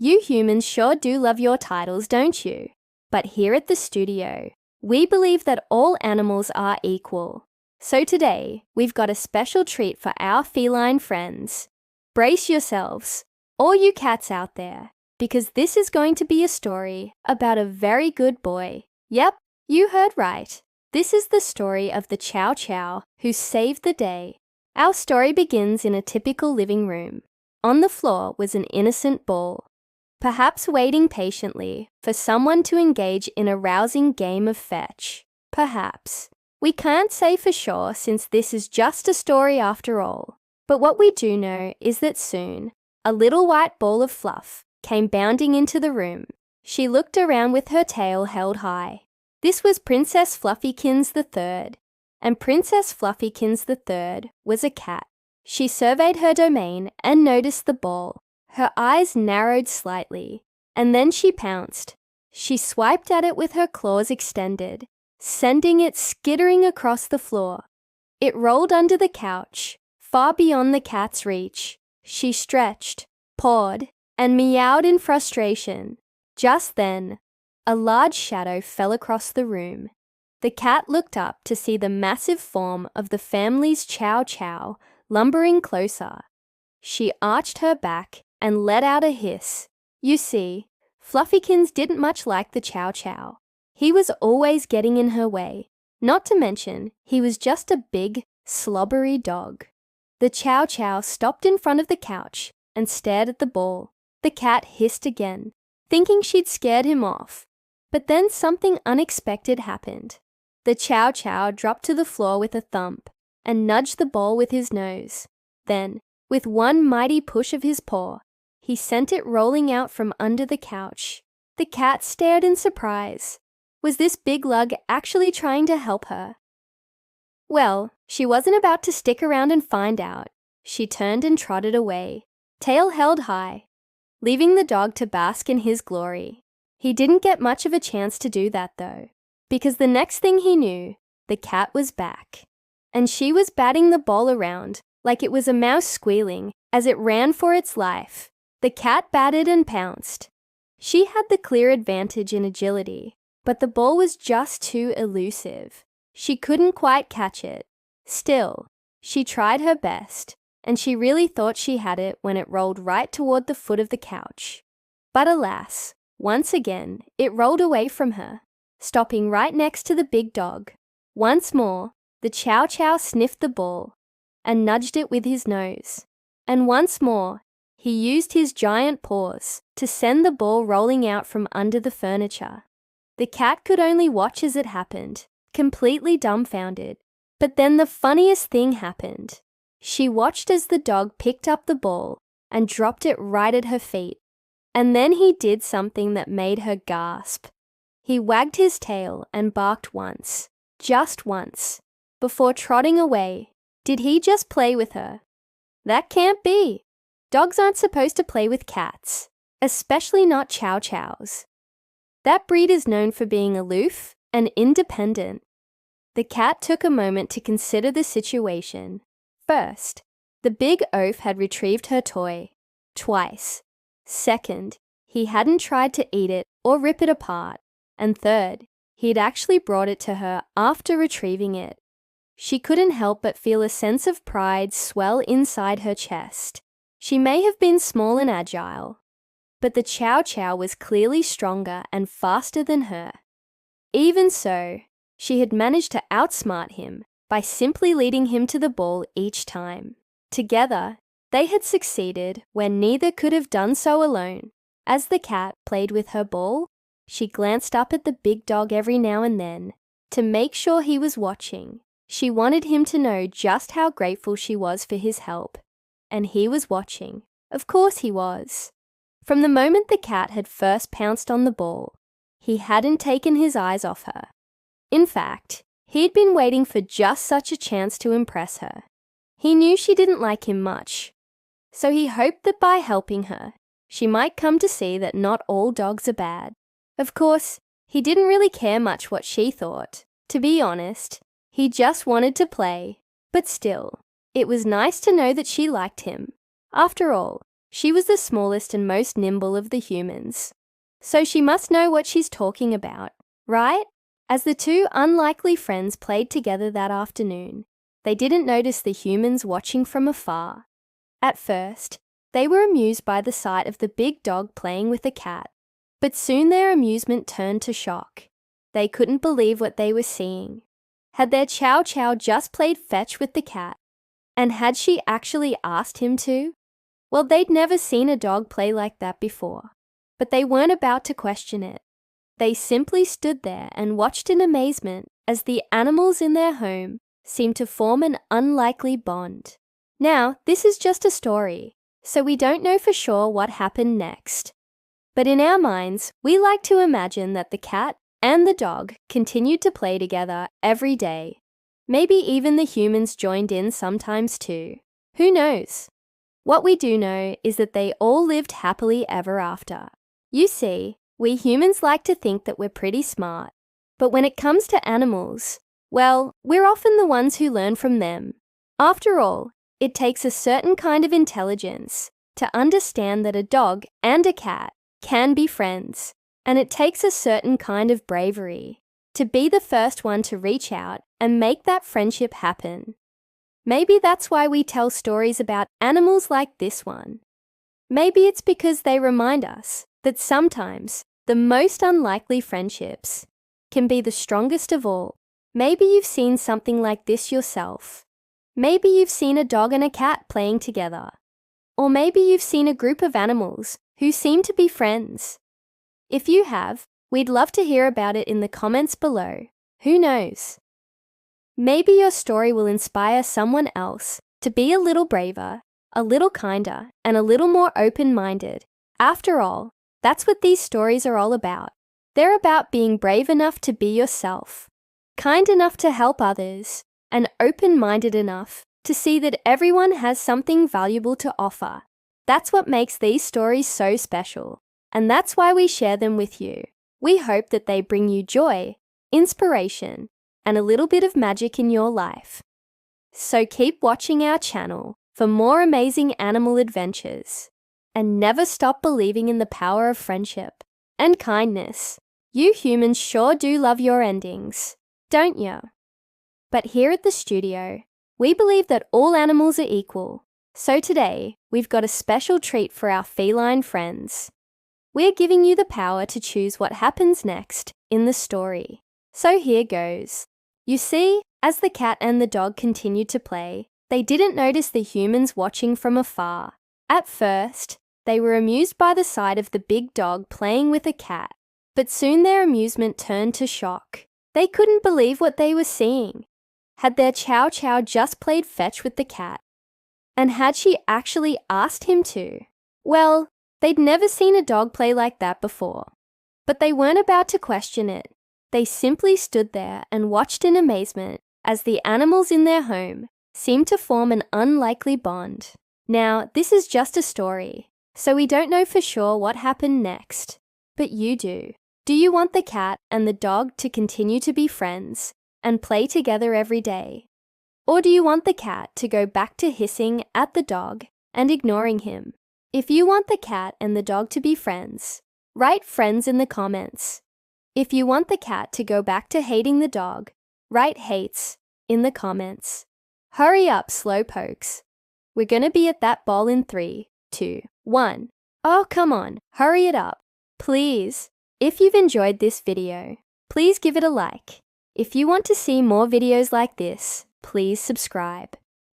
You humans sure do love your titles, don't you? But here at the studio, we believe that all animals are equal. So today, we've got a special treat for our feline friends. Brace yourselves, all you cats out there, because this is going to be a story about a very good boy. Yep, you heard right. This is the story of the Chow Chow who saved the day. Our story begins in a typical living room. On the floor was an innocent ball, perhaps waiting patiently for someone to engage in a rousing game of fetch. Perhaps. We can't say for sure since this is just a story after all. But what we do know is that soon, a little white ball of fluff came bounding into the room. She looked around with her tail held high. This was Princess Fluffykins III, and Princess Fluffykins III was a cat. She surveyed her domain and noticed the ball. Her eyes narrowed slightly, and then she pounced. She swiped at it with her claws extended, sending it skittering across the floor. It rolled under the couch, far beyond the cat's reach. She stretched, pawed, and meowed in frustration. Just then, a large shadow fell across the room. The cat looked up to see the massive form of the family's Chow Chow lumbering closer. She arched her back and let out a hiss. You see, Fluffykins didn't much like the Chow Chow. He was always getting in her way. Not to mention, he was just a big, slobbery dog. The Chow Chow stopped in front of the couch and stared at the ball. The cat hissed again, thinking she'd scared him off. But then something unexpected happened. The Chow Chow dropped to the floor with a thump and nudged the ball with his nose. Then, with one mighty push of his paw, he sent it rolling out from under the couch. The cat stared in surprise. Was this big lug actually trying to help her? Well, she wasn't about to stick around and find out. She turned and trotted away, tail held high, leaving the dog to bask in his glory. He didn't get much of a chance to do that though, because the next thing he knew, the cat was back. And she was batting the ball around like it was a mouse squealing as it ran for its life. The cat batted and pounced. She had the clear advantage in agility, but the ball was just too elusive. She couldn't quite catch it. Still, she tried her best, and she really thought she had it when it rolled right toward the foot of the couch. But alas, once again, it rolled away from her, stopping right next to the big dog. Once more, the Chow Chow sniffed the ball and nudged it with his nose. And once more, he used his giant paws to send the ball rolling out from under the furniture. The cat could only watch as it happened, completely dumbfounded. But then the funniest thing happened. She watched as the dog picked up the ball and dropped it right at her feet. And then he did something that made her gasp. He wagged his tail and barked once, just once, before trotting away. Did he just play with her? That can't be. Dogs aren't supposed to play with cats, especially not Chow Chows. That breed is known for being aloof and independent. The cat took a moment to consider the situation. First, the big oaf had retrieved her toy. Twice. Second, he hadn't tried to eat it or rip it apart. And third, he'd actually brought it to her after retrieving it. She couldn't help but feel a sense of pride swell inside her chest. She may have been small and agile, but the Chow Chow was clearly stronger and faster than her. Even so, she had managed to outsmart him by simply leading him to the ball each time. Together, they had succeeded where neither could have done so alone. As the cat played with her ball, she glanced up at the big dog every now and then to make sure he was watching. She wanted him to know just how grateful she was for his help. And he was watching. Of course he was. From the moment the cat had first pounced on the ball, he hadn't taken his eyes off her. In fact, he'd been waiting for just such a chance to impress her. He knew she didn't like him much, so he hoped that by helping her, she might come to see that not all dogs are bad. Of course, he didn't really care much what she thought. To be honest, he just wanted to play. But still, it was nice to know that she liked him. After all, She was the smallest and most nimble of the humans. So she must know what she's talking about, right? As the two unlikely friends played together that afternoon, they didn't notice the humans watching from afar. At first, they were amused by the sight of the big dog playing with a cat, but soon their amusement turned to shock. They couldn't believe what they were seeing. Had their Chow Chow just played fetch with the cat? And had she actually asked him to? Well, they'd never seen a dog play like that before, but they weren't about to question it. They simply stood there and watched in amazement as the animals in their home seemed to form an unlikely bond. Now, this is just a story, so we don't know for sure what happened next. But in our minds, we like to imagine that the cat and the dog continued to play together every day. Maybe even the humans joined in sometimes too. Who knows? What we do know is that they all lived happily ever after. You see, we humans like to think that we're pretty smart, but when it comes to animals, well, we're often the ones who learn from them. After all, it takes a certain kind of intelligence to understand that a dog and a cat can be friends, and it takes a certain kind of bravery to be the first one to reach out and make that friendship happen. Maybe that's why we tell stories about animals like this one. Maybe it's because they remind us that sometimes the most unlikely friendships can be the strongest of all. Maybe you've seen something like this yourself. Maybe you've seen a dog and a cat playing together. Or maybe you've seen a group of animals who seem to be friends. If you have, we'd love to hear about it in the comments below. Who knows? Maybe your story will inspire someone else to be a little braver, a little kinder, and a little more open-minded. After all, that's what these stories are all about. They're about being brave enough to be yourself, kind enough to help others, and open-minded enough to see that everyone has something valuable to offer. That's what makes these stories so special, and that's why we share them with you. We hope that they bring you joy, inspiration, and a little bit of magic in your life. So keep watching our channel for more amazing animal adventures, and never stop believing in the power of friendship and kindness. You humans sure do love your endings, don't you? But here at the studio, we believe that all animals are equal. So today, we've got a special treat for our feline friends. We're giving you the power to choose what happens next in the story. So here goes. You see, as the cat and the dog continued to play, they didn't notice the humans watching from afar. At first, they were amused by the sight of the big dog playing with a cat, but soon their amusement turned to shock. They couldn't believe what they were seeing. Had their Chow Chow just played fetch with the cat? And had she actually asked him to? Well, they'd never seen a dog play like that before. But they weren't about to question it. They simply stood there and watched in amazement as the animals in their home seemed to form an unlikely bond. Now, this is just a story, so we don't know for sure what happened next. But you do. Do you want the cat and the dog to continue to be friends and play together every day? Or do you want the cat to go back to hissing at the dog and ignoring him? If you want the cat and the dog to be friends, write friends in the comments. If you want the cat to go back to hating the dog, write hates in the comments. Hurry up, slowpokes. We're gonna be at that ball in 3, 2, 1. Oh, come on, hurry it up. Please. If you've enjoyed this video, please give it a like. If you want to see more videos like this, please subscribe.